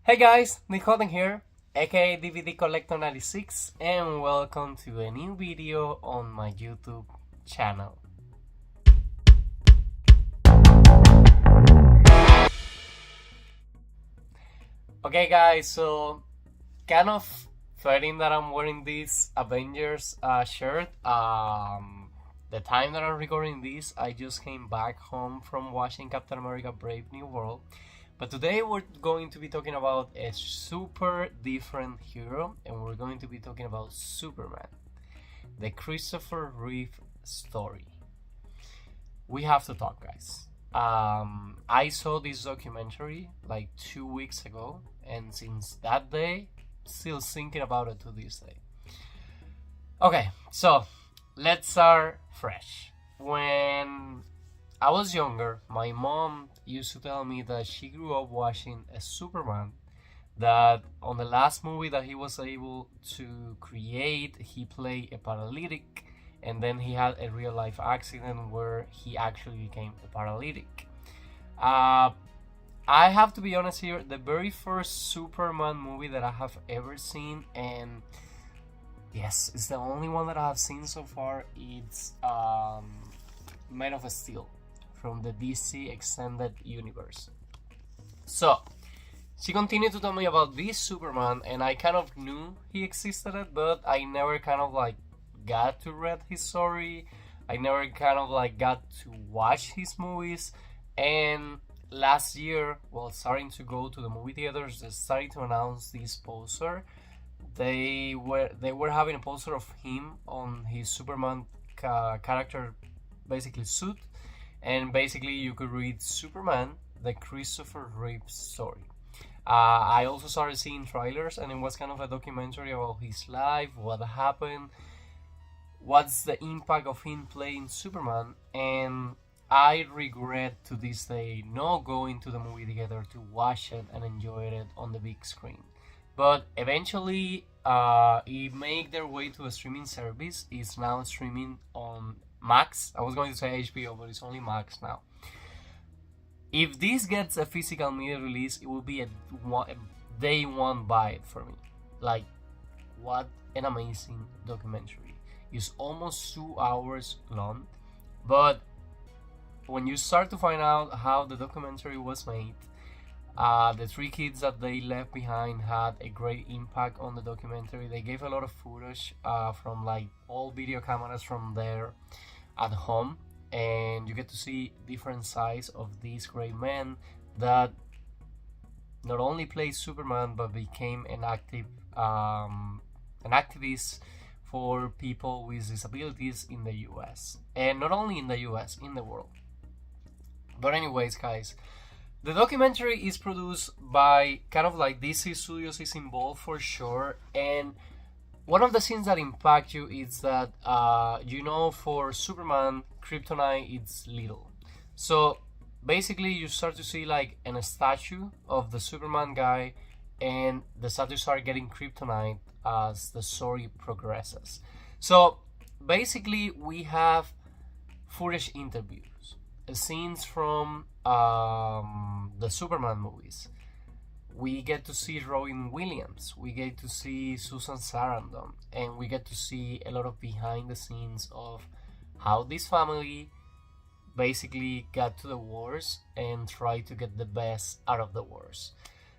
Hey guys, Nick Halden here, aka DVD Collector 96, and welcome to a new video on my YouTube channel. Okay guys, so kind of fitting that I'm wearing this Avengers shirt. The time that I'm recording this, I just came back home from watching Captain America Brave New World. But today we're going to be talking about a super different hero, and we're going to be talking about Superman, the Christopher Reeve Story. We have to talk, guys. I saw this documentary like 2 weeks ago, and since that day, still thinking about it to this day. Okay, so let's start fresh. When I was younger, my mom used to tell me that she grew up watching a Superman, that on the last movie that he was able to create, he played a paralytic, and then he had a real life accident where he actually became a paralytic. I have to be honest here, the very first Superman movie that I have ever seen, and yes, it's the only one that I have seen so far, it's Man of Steel from the DC Extended Universe. So, she continued to tell me about this Superman, and I kind of knew he existed, but I never kind of like got to read his story. I never kind of like got to watch his movies. And last year, while starting to go to the movie theaters, they started to announce this poster. They were having a poster of him on his Superman character, basically suit, and basically you could read Superman, the Christopher Reeve Story. I also started seeing trailers, and it was kind of a documentary about his life, what happened, what's the impact of him playing Superman, and I regret to this day not going to the movie theater to watch it and enjoy it on the big screen. But eventually, it made their way to a streaming service. It's now streaming on Max. I was going to say HBO, but it's only Max now. If this gets a physical media release, it will be a day one buy it for me. Like, what an amazing documentary. It's almost 2 hours long, but when you start to find out how the documentary was made, the three kids that they left behind had a great impact on the documentary. They gave a lot of footage from like all video cameras from there at home, and you get to see different sides of these great men that not only played Superman but became an activist for people with disabilities in the US, and not only in the US, in the world. But anyways, guys, the documentary is produced by kind of like DC Studios is involved for sure, and one of the scenes that impact you is that for Superman, kryptonite it's little. So basically you start to see like a statue of the Superman guy, and the statue start getting kryptonite as the story progresses. So basically we have footage interviews, scenes from the Superman movies. We get to see Robin Williams, we get to see Susan Sarandon, and we get to see a lot of behind the scenes of how this family basically got to the wars and tried to get the best out of the wars.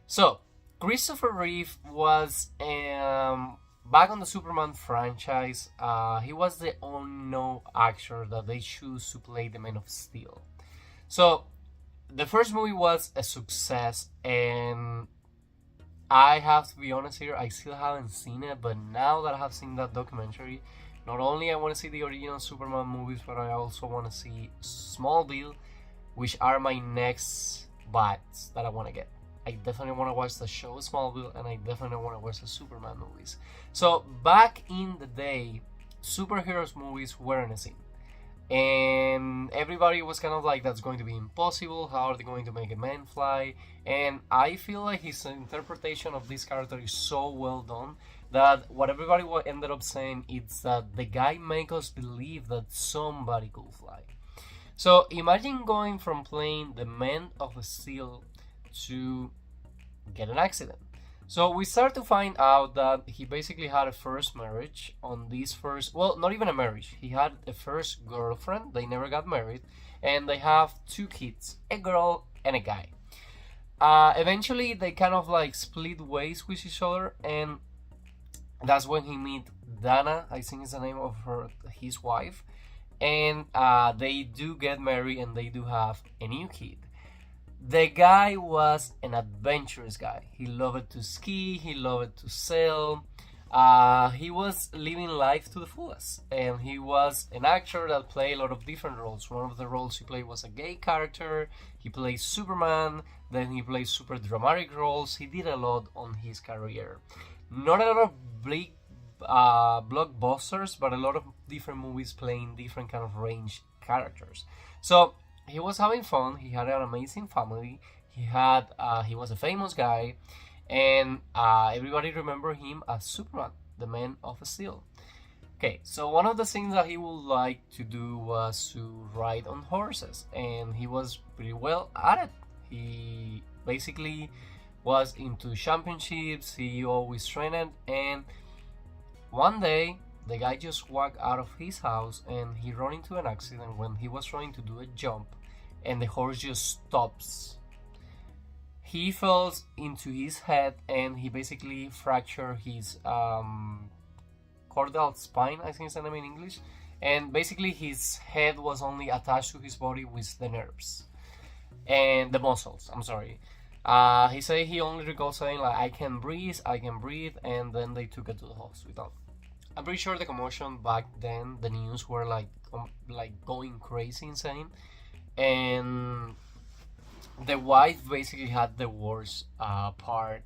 So, Christopher Reeve was back on the Superman franchise. He was the unknown actor that they chose to play the Man of Steel. So, the first movie was a success, and I have to be honest here, I still haven't seen it, but now that I have seen that documentary, not only I want to see the original Superman movies, but I also want to see Smallville, which are my next bets that I want to get. I definitely want to watch the show Smallville, and I definitely want to watch the Superman movies. So back in the day, superheroes movies weren't a thing, and everybody was kind of like, that's going to be impossible, how are they going to make a man fly? And I feel like his interpretation of this character is so well done that what everybody ended up saying is that the guy make us believe that somebody could fly. So imagine going from playing the Man of Steel to get an accident. So we start to find out that he basically had a first marriage on this first, well, not even a marriage. He had a first girlfriend. They never got married, and they have 2 kids, a girl and a guy. Eventually, they kind of like split ways with each other, and that's when he meet Dana. I think is the name of his wife, and they do get married, and they do have a new kid. The guy was an adventurous guy. He loved to ski, he loved to sail. He was living life to the fullest. And he was an actor that played a lot of different roles. One of the roles he played was a gay character. He played Superman. Then he played super dramatic roles. He did a lot on his career. Not a lot of big blockbusters, but a lot of different movies playing different kind of range characters. So he was having fun. He had an amazing family. He was a famous guy, and everybody remember him as Superman, the Man of Steel. Okay, so one of the things that he would like to do was to ride on horses, and he was pretty well at it. He basically was into championships. He always trained, and one day the guy just walked out of his house and he ran into an accident when he was trying to do a jump, and the horse just stops. He falls into his head and he basically fractured his caudal spine, I think is the name in English, and basically his head was only attached to his body with the nerves and the muscles. I'm sorry. He said he only recalls saying like, I can breathe, and then they took it to the hospital. I'm pretty sure the commotion back then, the news were like going crazy insane, and the wife basically had the worst part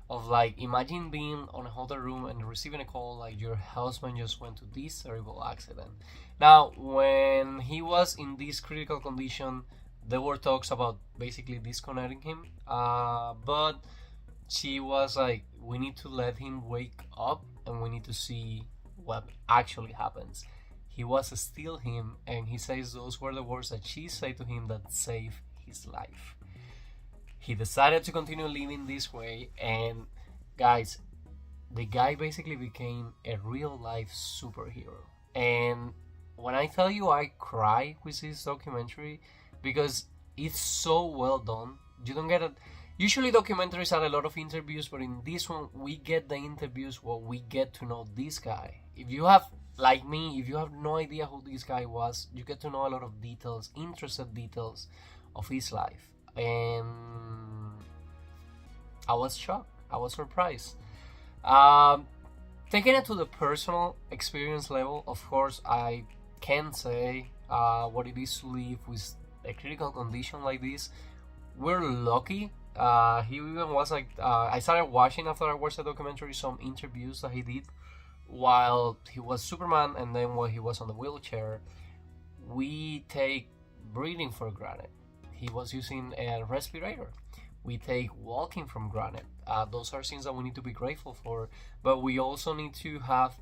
of like, imagine being on a hotel room and receiving a call like your husband just went to this terrible accident. Now, when he was in this critical condition, there were talks about basically disconnecting him, but she was like, we need to let him wake up and we need to see what actually happens. He was still him, and he says those were the words that she said to him that saved his life. He decided to continue living this way, and guys, the guy basically became a real life superhero. And when I tell you I cry with this documentary, because it's so well done. You don't get it. Usually documentaries have a lot of interviews, but in this one we get the interviews where we get to know this guy. If you have, like me, if you have no idea who this guy was, you get to know a lot of details, interested details of his life. And I was shocked. I was surprised. Taking it to the personal experience level, of course, I can say what it is to live with a critical condition like this. We're lucky. He even was like, I started watching after I watched the documentary some interviews that he did while he was Superman, and then while he was on the wheelchair. We take breathing for granted. He was using a respirator. We take walking for granted. Those are things that we need to be grateful for, but we also need to have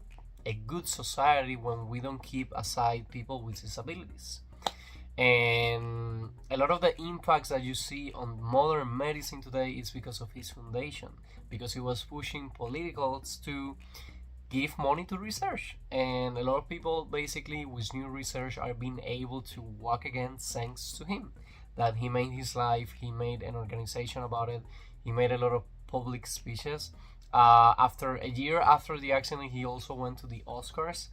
a good society when we don't keep aside people with disabilities. And a lot of the impacts that you see on modern medicine today is because of his foundation, because he was pushing politicals to give money to research, and a lot of people basically with new research are being able to walk again thanks to him. That he made his life, he made an organization about it, he made a lot of public speeches. After a year after the accident, he also went to the Oscars.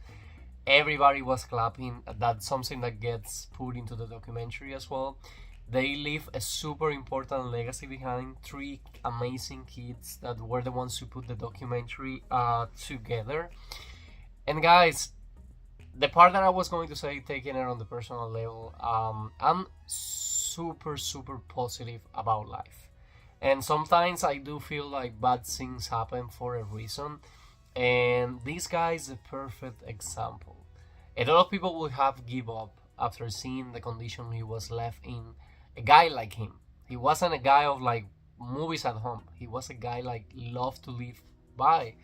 Everybody was clapping. That's something that gets put into the documentary as well. They leave a super important legacy behind. 3 amazing kids that were the ones who put the documentary together. And guys, the part that I was going to say, taking it on the personal level, I'm super positive about life. And sometimes I do feel like bad things happen for a reason. And this guy is a perfect example. A lot of people would have give up after seeing the condition he was left in. A guy like him. He wasn't a guy of like movies at home. He was a guy like loved to live by.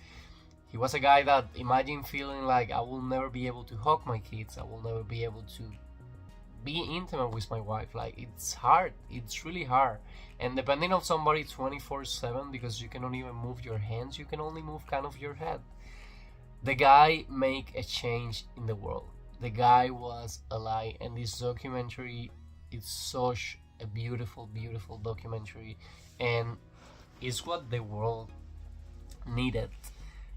He was a guy that imagine feeling like I will never be able to hug my kids. I will never be able to be intimate with my wife. Like, it's hard. It's really hard. And depending on somebody 24/7, because you cannot even move your hands, you can only move kind of your head. The guy make a change in the world. The guy was alive, and this documentary is such a beautiful, beautiful documentary, and it's what the world needed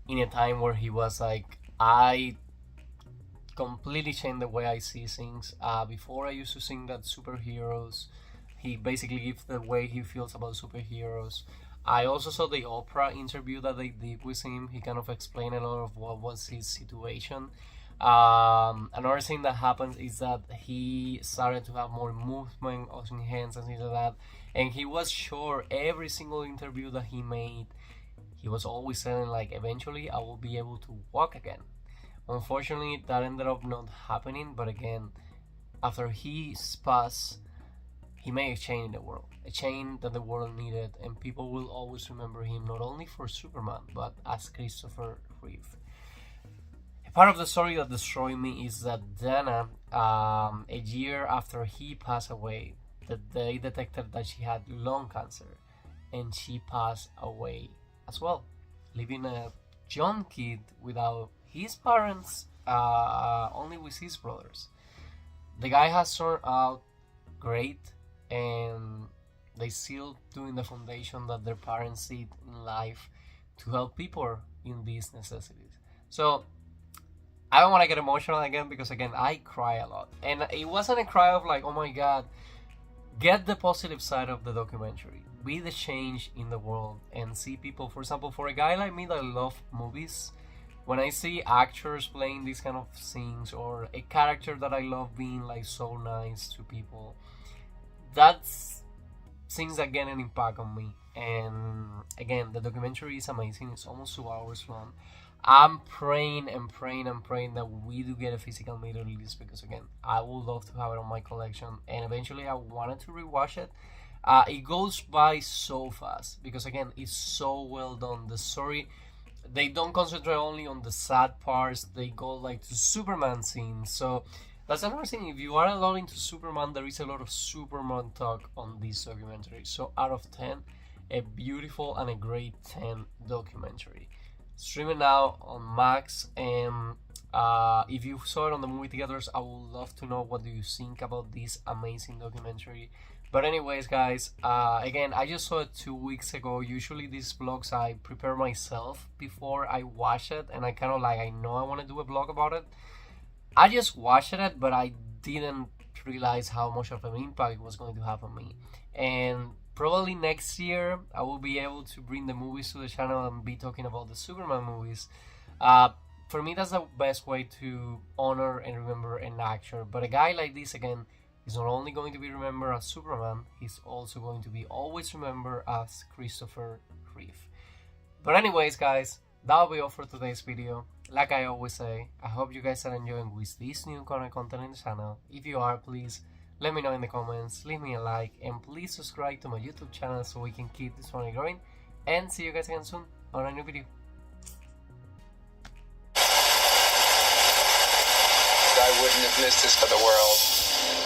in a time where he was like, I completely changed the way I see things. Before I used to think that superheroes, he basically gives the way he feels about superheroes. I also saw the Oprah interview that they did with him. He kind of explained a lot of what was his situation. Another thing that happened is that he started to have more movement of his hands and things like that. And he was sure every single interview that he made, he was always saying like, eventually I will be able to walk again. Unfortunately, that ended up not happening. But again, after his pass, he made a change in the world, a change that the world needed, and people will always remember him not only for Superman, but as Christopher Reeve. A part of the story that destroyed me is that Dana, a year after he passed away, that they detected that she had lung cancer, and she passed away as well, leaving a young kid without his parents, only with his brothers. The guy has turned out great, and they still doing the foundation that their parents did in life to help people in these necessities. So I don't want to get emotional again, because again, I cry a lot, and it wasn't a cry of like, oh my god. Get the positive side of the documentary, be the change in the world, and see people. For example, for a guy like me that love movies, when I see actors playing these kind of scenes, or a character that I love being like so nice to people, that's things that get an impact on me. And again, the documentary is amazing. It's almost 2 hours long. I'm praying and praying and praying that we do get a physical media release, because again, I would love to have it on my collection, and eventually I wanted to rewatch it. It goes by so fast, because again, it's so well done. The story, they don't concentrate only on the sad parts, they go like to Superman scenes. So that's another thing. If you are a lot into Superman, there is a lot of Superman talk on this documentary. So out of 10, a beautiful and a great 10 documentary. Streaming now on Max, and if you saw it on the movie theaters, I would love to know what do you think about this amazing documentary. But anyways, guys, again, I just saw it 2 weeks ago. Usually these vlogs I prepare myself before I watch it, and I kind of like, I know I want to do a vlog about it. I just watched it, but I didn't realize how much of an impact it was going to have on me. And probably next year I will be able to bring the movies to the channel and be talking about the Superman movies. For me, that's the best way to honor and remember an actor. But a guy like this, again, is not only going to be remembered as Superman, he's also going to be always remembered as Christopher Reeve. But anyways, guys, that'll be all for today's video. Like I always say, I hope you guys are enjoying with this new content in the channel. If you are, please let me know in the comments, leave me a like, and please subscribe to my YouTube channel so we can keep this one growing. And see you guys again soon on a new video. I wouldn't have missed this for the world.